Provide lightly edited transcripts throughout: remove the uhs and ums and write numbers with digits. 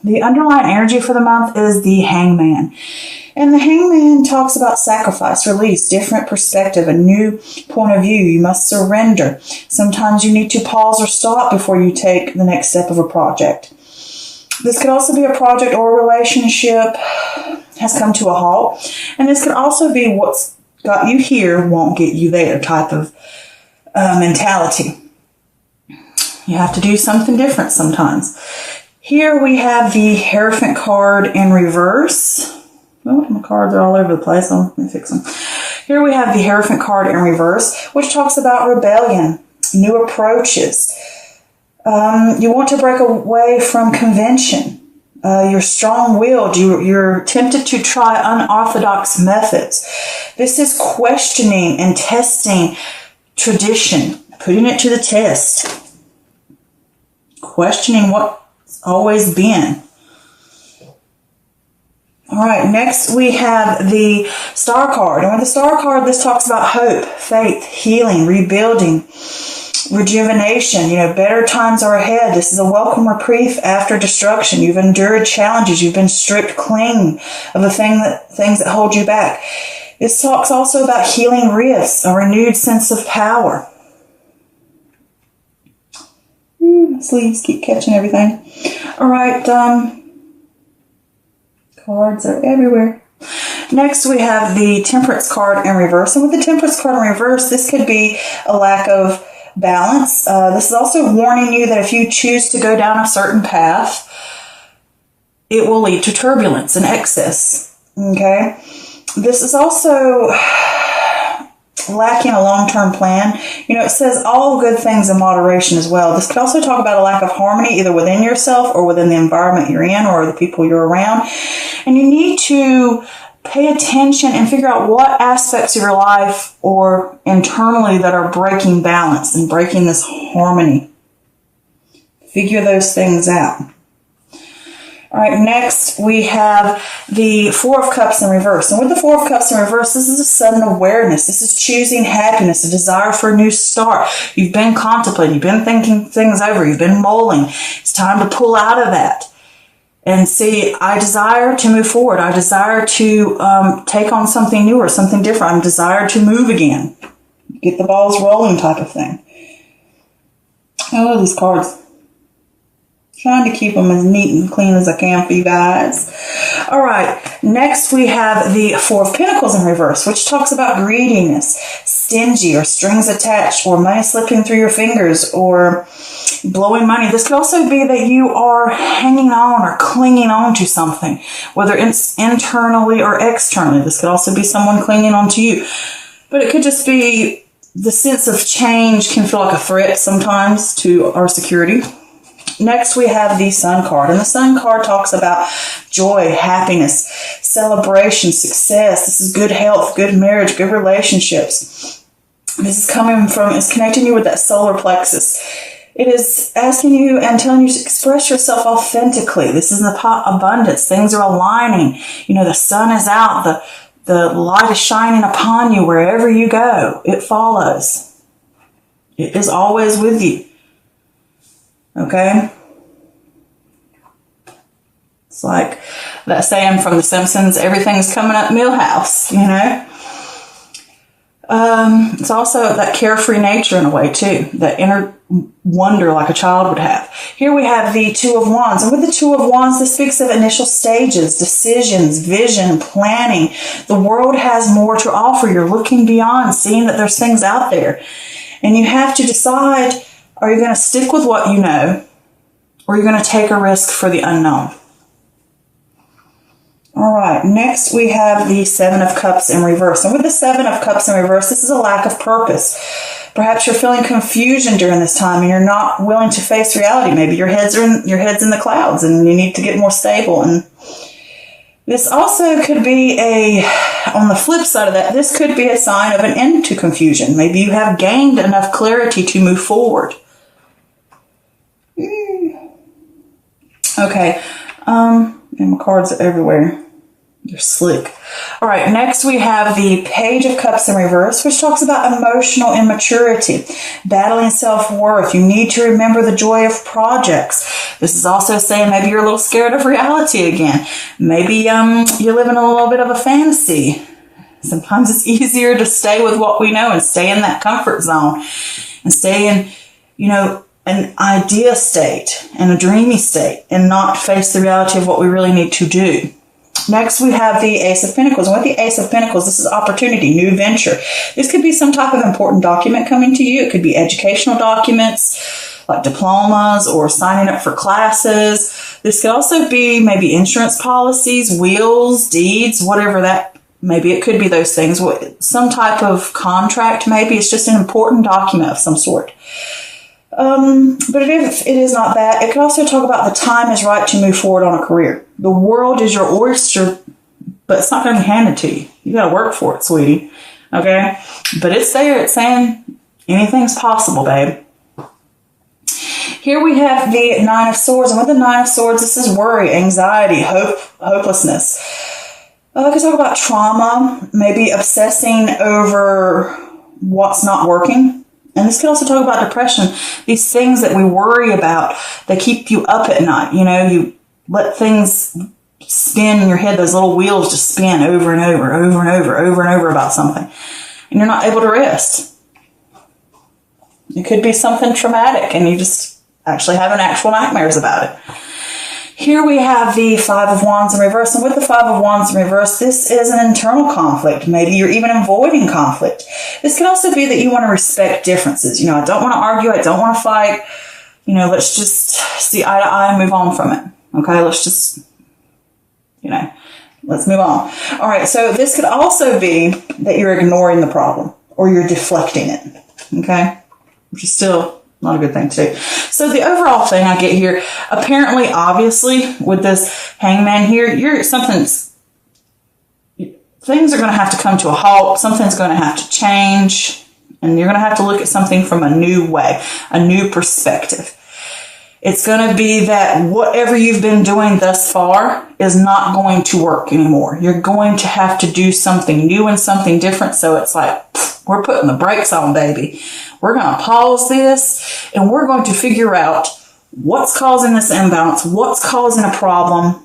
The underlying energy for the month is the Hangman. And the Hangman talks about sacrifice, release, different perspective, a new point of view. You must surrender. Sometimes you need to pause or stop before you take the next step of a project. This could also be a project or a relationship has come to a halt. And this could also be what's got you here won't get you there type of mentality. You have to do something different sometimes. Here we have the Hierophant card in reverse. Oh, my cards are all over the place. Let me fix them. Here we have the Hierophant card in reverse, which talks about rebellion, new approaches. You want to break away from convention. You're strong-willed. You're tempted to try unorthodox methods. This is questioning and testing tradition, putting it to the test, questioning what's always been. All right, next we have the Star card. And with the Star card, this talks about hope, faith, healing, rebuilding, rejuvenation. Better times are ahead. This is a welcome reprieve after destruction. You've endured challenges. You've been stripped clean of the things that hold you back. This talks also about healing rifts, a renewed sense of power. Sleeves keep catching everything. All right, cards are everywhere. Next, we have the Temperance card in reverse. And with the Temperance card in reverse, this could be a lack of balance. This is also warning you that if you choose to go down a certain path, it will lead to turbulence and excess. Okay? This is also lacking a long-term plan. It says all good things in moderation as well. This could also talk about a lack of harmony either within yourself or within the environment you're in or the people you're around. And you need to pay attention and figure out what aspects of your life or internally that are breaking balance and breaking this harmony. Figure those things out. All right, next we have the Four of Cups in reverse. And with the Four of Cups in reverse, this is a sudden awareness. This is choosing happiness, a desire for a new start. You've been contemplating, you've been thinking things over, you've been mulling. It's time to pull out of that and see, I desire to move forward. I desire to take on something new or something different. I desire to move again. Get the balls rolling type of thing. I love these cards. Trying to keep them as neat and clean as I can for you guys. All right. Next, we have the Four of Pentacles in reverse, which talks about greediness, stingy, or strings attached, or money slipping through your fingers, or blowing money. This could also be that you are hanging on or clinging on to something, whether it's internally or externally. This could also be someone clinging on to you. But it could just be the sense of change can feel like a threat sometimes to our security. Next, we have the Sun card. And the Sun card talks about joy, happiness, celebration, success. This is good health, good marriage, good relationships. This is it's connecting you with that solar plexus. It is asking you and telling you to express yourself authentically. This is the abundance. Things are aligning. The sun is out. The light is shining upon you wherever you go. It follows. It is always with you. Okay? It's like that saying from The Simpsons, everything's coming up Millhouse, It's also that carefree nature in a way, too. That inner wonder like a child would have. Here we have the Two of Wands. And with the Two of Wands, this speaks of initial stages, decisions, vision, planning. The world has more to offer. You're looking beyond, seeing that there's things out there. And you have to decide, are you going to stick with what you know, or are you going to take a risk for the unknown? All right, next we have the Seven of Cups in reverse. And with the Seven of Cups in reverse, this is a lack of purpose. Perhaps you're feeling confusion during this time and you're not willing to face reality. Maybe your head's in the clouds and you need to get more stable. And this also could be on the flip side of that, this could be a sign of an end to confusion. Maybe you have gained enough clarity to move forward. Okay, and my cards are everywhere. You're slick. All right, next we have the Page of Cups in reverse, which talks about emotional immaturity, battling self-worth. You need to remember the joy of projects. This is also saying maybe you're a little scared of reality again. Maybe you're living a little bit of a fantasy. Sometimes it's easier to stay with what we know and stay in that comfort zone and stay in, an idea state and a dreamy state and not face the reality of what we really need to do. Next, we have the Ace of Pentacles. And with the Ace of Pentacles, this is opportunity, new venture. This could be some type of important document coming to you. It could be educational documents like diplomas or signing up for classes. This could also be maybe insurance policies, wills, deeds, whatever that. Maybe it could be those things. Some type of contract, maybe. It's just an important document of some sort. But if it is not that, it could also talk about the time is right to move forward on a career. The world is your oyster, but it's not going to be handed to you. You got to work for it, sweetie. Okay? But it's there. It's saying anything's possible, babe. Here we have the Nine of Swords. And with the Nine of Swords, this is worry, anxiety, hopelessness. I could talk about trauma, maybe obsessing over what's not working. And this could also talk about depression. These things that we worry about, they keep you up at night. You let things spin in your head. Those little wheels just spin over and over, over and over, over and over about something. And you're not able to rest. It could be something traumatic and you just actually having actual nightmares about it. Here we have the Five of Wands in reverse. And with the Five of Wands in reverse, this is an internal conflict. Maybe you're even avoiding conflict. This could also be that you want to respect differences. I don't want to argue. I don't want to fight. Let's just see eye to eye and move on from it. Okay, let's just, let's move on. All right, so this could also be that you're ignoring the problem or you're deflecting it. Okay, which is still not a good thing to do. So the overall thing I get here, apparently, obviously, with this Hangman here, things are going to have to come to a halt. Something's going to have to change. And you're going to have to look at something from a new way, a new perspective. It's going to be that whatever you've been doing thus far is not going to work anymore. You're going to have to do something new and something different. So it's like, we're putting the brakes on, baby. We're going to pause this and we're going to figure out what's causing this imbalance, what's causing a problem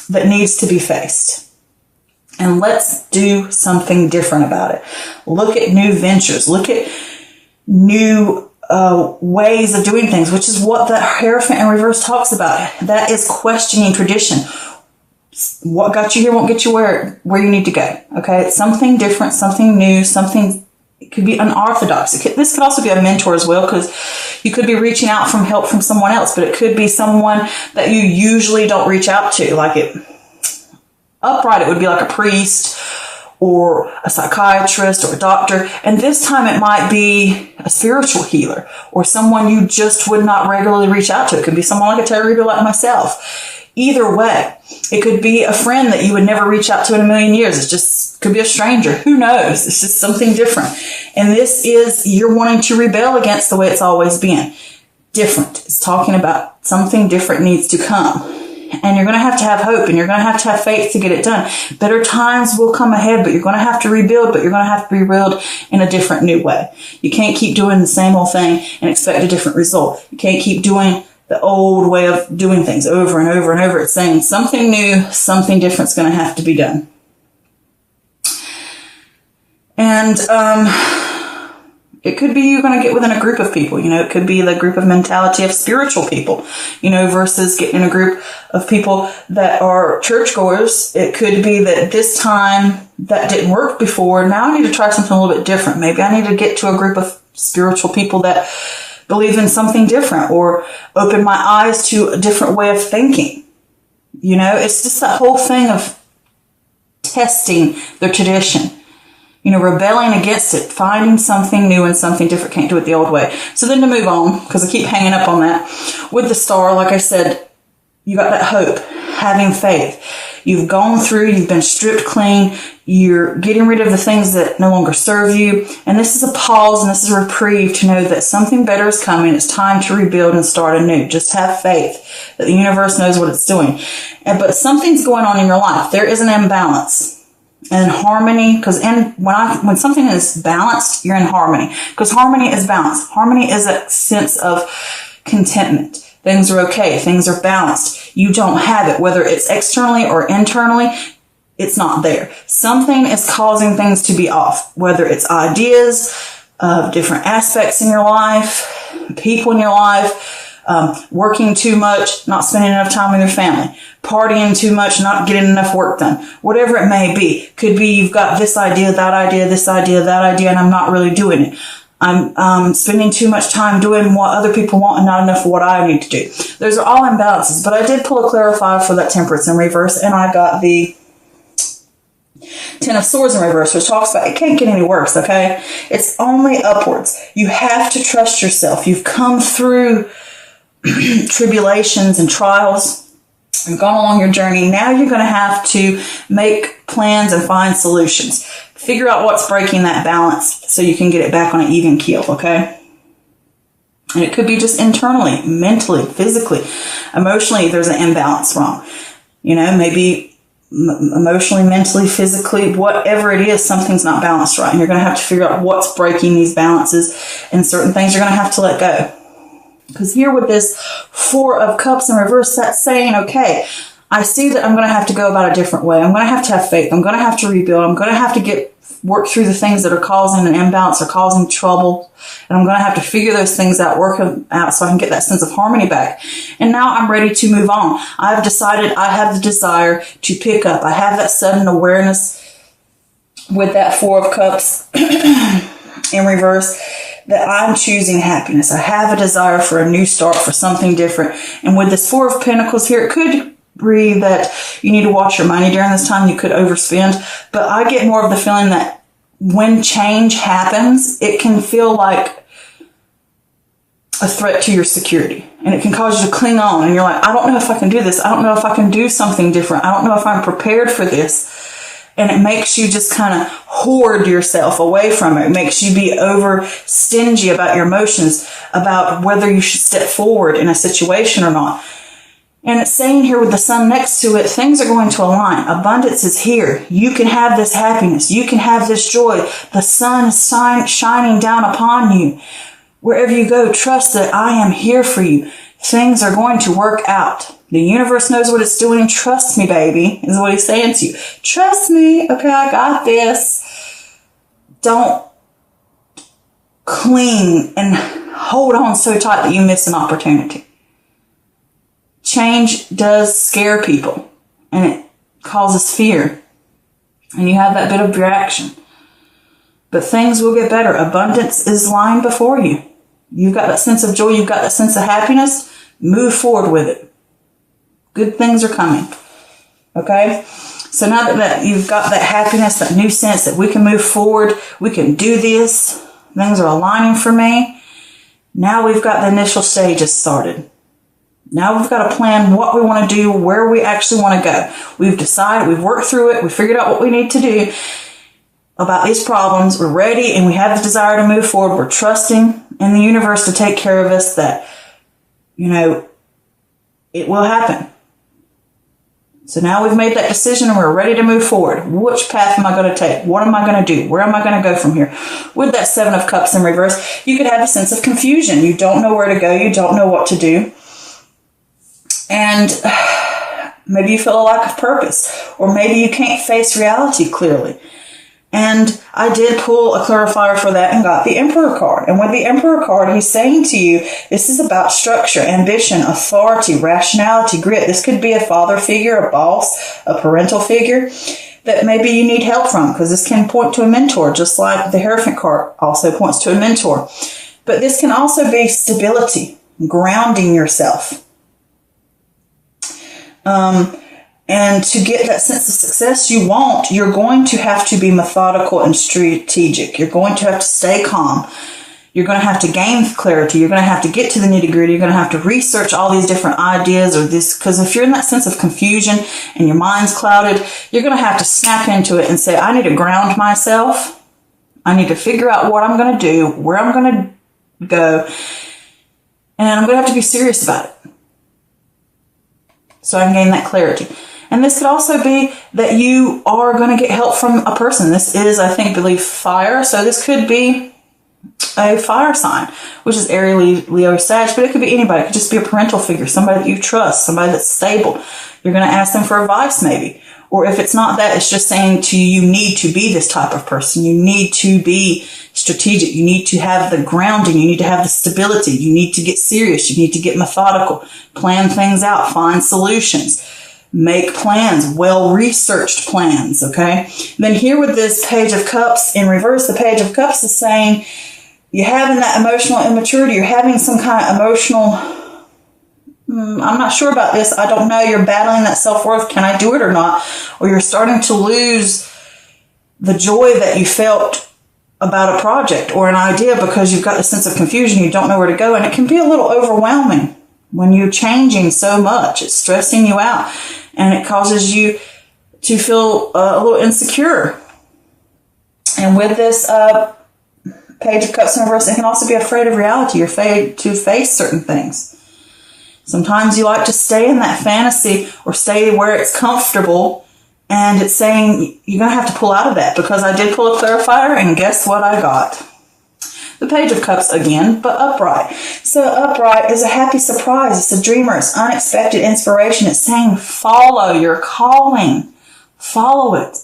that needs to be faced. And let's do something different about it. Look at new ventures. Look at new ways of doing things, which is what the Hierophant in reverse talks about. That is questioning tradition. What got you here won't get you where you need to go. Okay, it's something different, something new, something. It could be unorthodox. This could also be a mentor as well, because you could be reaching out for help from someone else, but it could be someone that you usually don't reach out to. Upright, it would be like a priest or a psychiatrist or a doctor. And this time it might be a spiritual healer or someone you just would not regularly reach out to. It could be someone like a tarot reader like myself. Either way, it could be a friend that you would never reach out to in a million years. It just could be a stranger. Who knows? It's just something different. And this is, you're wanting to rebel against the way it's always been. Different. It's talking about something different needs to come. And you're going to have hope and you're going to have faith to get it done. Better times will come ahead, but you're going to have to rebuild, but you're going to have to rebuild in a different new way. You can't keep doing the same old thing and expect a different result. You can't keep doing the old way of doing things over and over and over. It's saying something new, something different is going to have to be done. And, it could be you're going to get within a group of people. It could be the group of mentality of spiritual people, versus getting in a group of people that are churchgoers. It could be that this time that didn't work before. Now I need to try something a little bit different. Maybe I need to get to a group of spiritual people that believe in something different or open my eyes to a different way of thinking. It's just that whole thing of testing their tradition. Rebelling against it, finding something new and something different. Can't do it the old way. So then to move on, because I keep hanging up on that, with the Star, like I said, you got that hope, having faith. You've gone through, you've been stripped clean, you're getting rid of the things that no longer serve you. And this is a pause and this is a reprieve to know that something better is coming. It's time to rebuild and start anew. Just have faith that the universe knows what it's doing. But something's going on in your life. There is an imbalance. And harmony, because when something is balanced, you're in harmony. Because harmony is balance. Harmony is a sense of contentment. Things are okay. Things are balanced. You don't have it, whether it's externally or internally. It's not there. Something is causing things to be off, whether it's ideas of different aspects in your life, people in your life, working too much, not spending enough time with your family, partying too much, not getting enough work done, whatever it may be. Could be you've got this idea, that idea, this idea, that idea, and I'm not really doing it. I'm spending too much time doing what other people want and not enough for what I need to do. Those are all imbalances, but I did pull a clarifier for that Temperance in reverse, and I got the Ten of Swords in reverse, which talks about it can't get any worse, okay? It's only upwards. You have to trust yourself. You've come through tribulations and trials. You've gone along your journey. Now you're going to have to make plans and find solutions. Figure out what's breaking that balance so you can get it back on an even keel, okay? And it could be just internally, mentally, physically, emotionally, there's an imbalance wrong. You know, maybe emotionally, mentally, physically, whatever it is, something's not balanced right. And you're going to have to figure out what's breaking these balances, and certain things you're going to have to let go. Because here with this Four of Cups in reverse, that's saying, okay, I see that I'm going to have to go about a different way. I'm going to have faith. I'm going to have to rebuild. I'm going to have to work through the things that are causing an imbalance or causing trouble. And I'm going to have to figure those things out, work them out so I can get that sense of harmony back. And now I'm ready to move on. I've decided I have the desire to pick up. I have that sudden awareness with that Four of Cups in reverse that I'm choosing happiness. I have a desire for a new start, for something different. And with this Four of Pentacles here, it could be that you need to watch your money during this time. You could overspend. But I get more of the feeling that when change happens, it can feel like a threat to your security. And it can cause you to cling on. And you're like, I don't know if I can do this. I don't know if I can do something different. I don't know if I'm prepared for this. And it makes you just kind of hoard yourself away from it. It makes you be over stingy about your emotions, about whether you should step forward in a situation or not. And it's saying here with the sun next to it, things are going to align. Abundance is here. You can have this happiness. You can have this joy. The sun is shining down upon you. Wherever you go, trust that I am here for you. Things are going to work out. The universe knows what it's doing. Trust me, baby, is what he's saying to you. Trust me. Okay, I got this. Don't cling and hold on so tight that you miss an opportunity. Change does scare people, and it causes fear. And you have that bit of reaction. But things will get better. Abundance is lying before you. You've got that sense of joy. You've got that sense of happiness. Move forward with it. Good things are coming. Okay? So now that you've got that happiness, that new sense that we can move forward, we can do this, things are aligning for me. Now we've got the initial stages started. Now we've got to plan what we want to do, where we actually want to go. We've decided, we've worked through it, we figured out what we need to do about these problems. We're ready and we have the desire to move forward. We're trusting in the universe to take care of us, that, you know, it will happen. So now we've made that decision and we're ready to move forward. Which path am I going to take? What am I going to do? Where am I going to go from here? With that Seven of Cups in reverse, you could have a sense of confusion. You don't know where to go. You don't know what to do. And maybe you feel a lack of purpose, or maybe you can't face reality clearly. And I did pull a clarifier for that and got the Emperor card. And with the Emperor card, he's saying to you, this is about structure, ambition, authority, rationality, grit. This could be a father figure, a boss, a parental figure that maybe you need help from, because this can point to a mentor, just like the Hierophant card also points to a mentor. But this can also be stability, grounding yourself. And to get that sense of success you want, you're going to have to be methodical and strategic. You're going to have to stay calm. You're going to have to gain clarity. You're going to have to get to the nitty gritty. You're going to have to research all these different ideas or this, because if you're in that sense of confusion and your mind's clouded, you're going to have to snap into it and say, I need to ground myself. I need to figure out what I'm going to do, where I'm going to go, and I'm going to have to be serious about it so I can gain that clarity. And this could also be that you are going to get help from a person. This is, I believe fire. So this could be a fire sign, which is Aries, Leo, Sag, but it could be anybody. It could just be a parental figure, somebody that you trust, somebody that's stable. You're going to ask them for advice maybe. Or if it's not that, it's just saying to you, you need to be this type of person. You need to be strategic. You need to have the grounding. You need to have the stability. You need to get serious. You need to get methodical, plan things out, find solutions, make plans, well-researched plans, okay? Then here with this Page of Cups in reverse, the Page of Cups is saying you're having that emotional immaturity. You're having some kind of emotional, I'm not sure about this. I don't know. You're battling that self-worth. Can I do it or not? Or you're starting to lose the joy that you felt about a project or an idea because you've got a sense of confusion. You don't know where to go. And it can be a little overwhelming when you're changing so much. It's stressing you out and it causes you to feel a little insecure. And with this Page of Cups in reverse, it can also be afraid of reality. You're afraid to face certain things. Sometimes you like to stay in that fantasy or stay where it's comfortable, and it's saying you're going to have to pull out of that, because I did pull a clarifier, and guess what I got? The Page of Cups again, but upright. So upright is a happy surprise. It's a dreamer. It's unexpected inspiration. It's saying follow your calling. Follow it.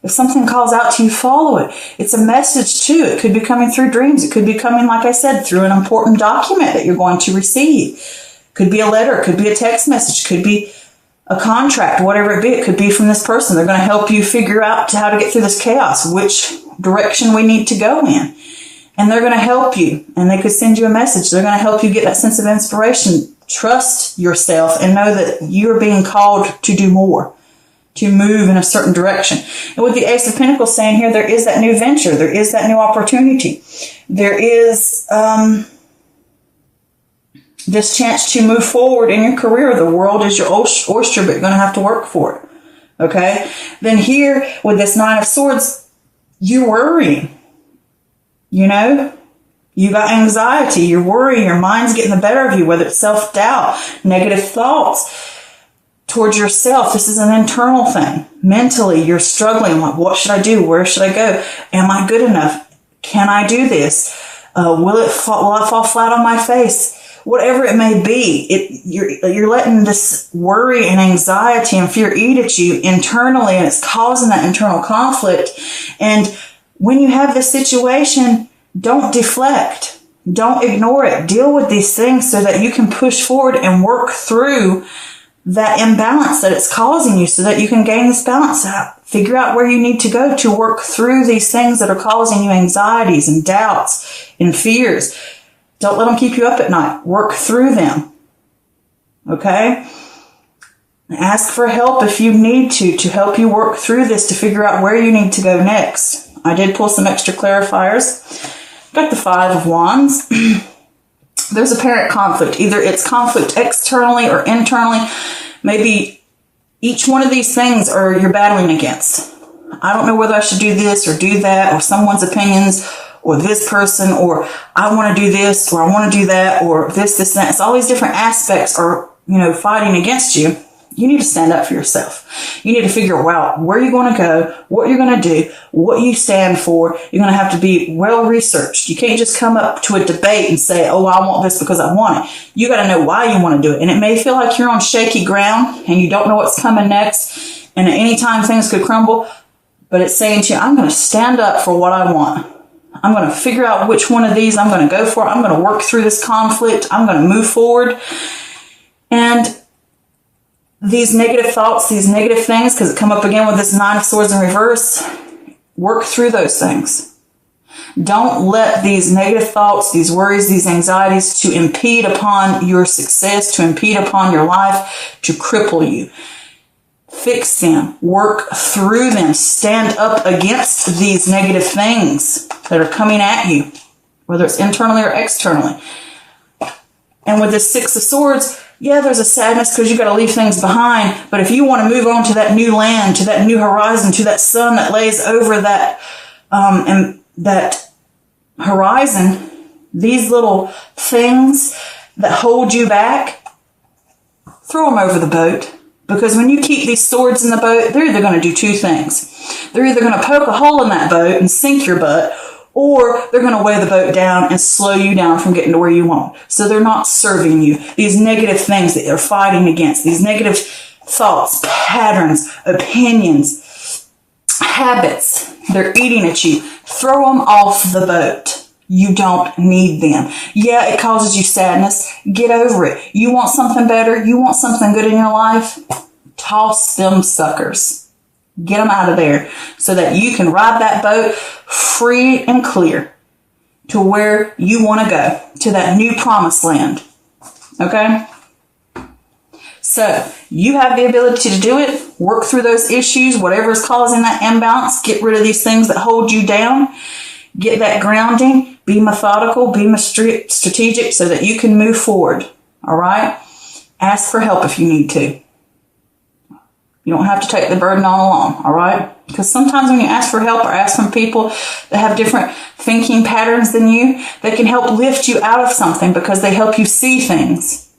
If something calls out to you, follow it. It's a message too. It could be coming through dreams. It could be coming, like I said, through an important document that you're going to receive. Could be a letter, could be a text message, could be a contract, whatever it be. It could be from this person. They're going to help you figure out how to get through this chaos, which direction we need to go in. And they're going to help you, and they could send you a message. They're going to help you get that sense of inspiration. Trust yourself and know that you're being called to do more, to move in a certain direction. And with the Ace of Pentacles saying here, there is that new venture. There is that new opportunity. There is this chance to move forward in your career. The world is your oyster, but you're going to have to work for it. Okay? Then here, with this Nine of Swords, you're worrying. You know? You got anxiety. You're worrying. Your mind's getting the better of you, whether it's self-doubt, negative thoughts towards yourself. This is an internal thing. Mentally, you're struggling. Like, what should I do? Where should I go? Am I good enough? Can I do this? Will I fall flat on my face? Whatever it may be, you're letting this worry and anxiety and fear eat at you internally, and it's causing that internal conflict. And when you have this situation, don't deflect. Don't ignore it. Deal with these things so that you can push forward and work through that imbalance that it's causing you, so that you can gain this balance out. Figure out where you need to go to work through these things that are causing you anxieties and doubts and fears. Don't let them keep you up at night. Work through them. Okay? Ask for help if you need to help you work through this, to figure out where you need to go next. I did pull some extra clarifiers. Got the Five of Wands. There's apparent conflict. Either it's conflict externally or internally. Maybe each one of these things are you're battling against. I don't know whether I should do this or do that, or someone's opinions, or this person, or I want to do this, or I want to do that, or this, and that. It's all these different aspects are, fighting against you. You need to stand up for yourself. You need to figure out where you're going to go, what you're going to do, what you stand for. You're going to have to be well researched. You can't just come up to a debate and say, oh, I want this because I want it. You got to know why you want to do it. And it may feel like you're on shaky ground and you don't know what's coming next. And at any time things could crumble. But it's saying to you, I'm going to stand up for what I want. I'm going to figure out which one of these I'm going to go for. I'm going to work through this conflict. I'm going to move forward. And these negative thoughts, these negative things, because it come up again with this Nine of Swords in reverse, work through those things. Don't let these negative thoughts, these worries, these anxieties to impede upon your success, to impede upon your life, to cripple you. Fix them. Work through them. Stand up against these negative things that are coming at you. whether it's internally or externally. And with this Six of Swords, yeah, there's a sadness because you got to leave things behind. But if you want to move on to that new land, to that new horizon, to that sun that lays over that and that horizon, these little things that hold you back, throw them over the boat. Because when you keep these swords in the boat, they're either going to do two things. They're either going to poke a hole in that boat and sink your butt, or they're going to weigh the boat down and slow you down from getting to where you want. So they're not serving you. These negative things that you're fighting against, these negative thoughts, patterns, opinions, habits, they're eating at you. Throw them off the boat. You don't need them. Yeah, it causes you sadness. Get over it. You want something better? You want something good in your life? Toss them suckers. Get them out of there so that you can ride that boat free and clear to where you want to go, to that new promised land. Okay? So you have the ability to do it. Work through those issues, whatever is causing that imbalance. Get rid of these things that hold you down. Get that grounding. Be methodical. Be strategic so that you can move forward. All right? Ask for help if you need to. You don't have to take the burden on alone. All right? Because sometimes when you ask for help or ask from people that have different thinking patterns than you, they can help lift you out of something because they help you see things.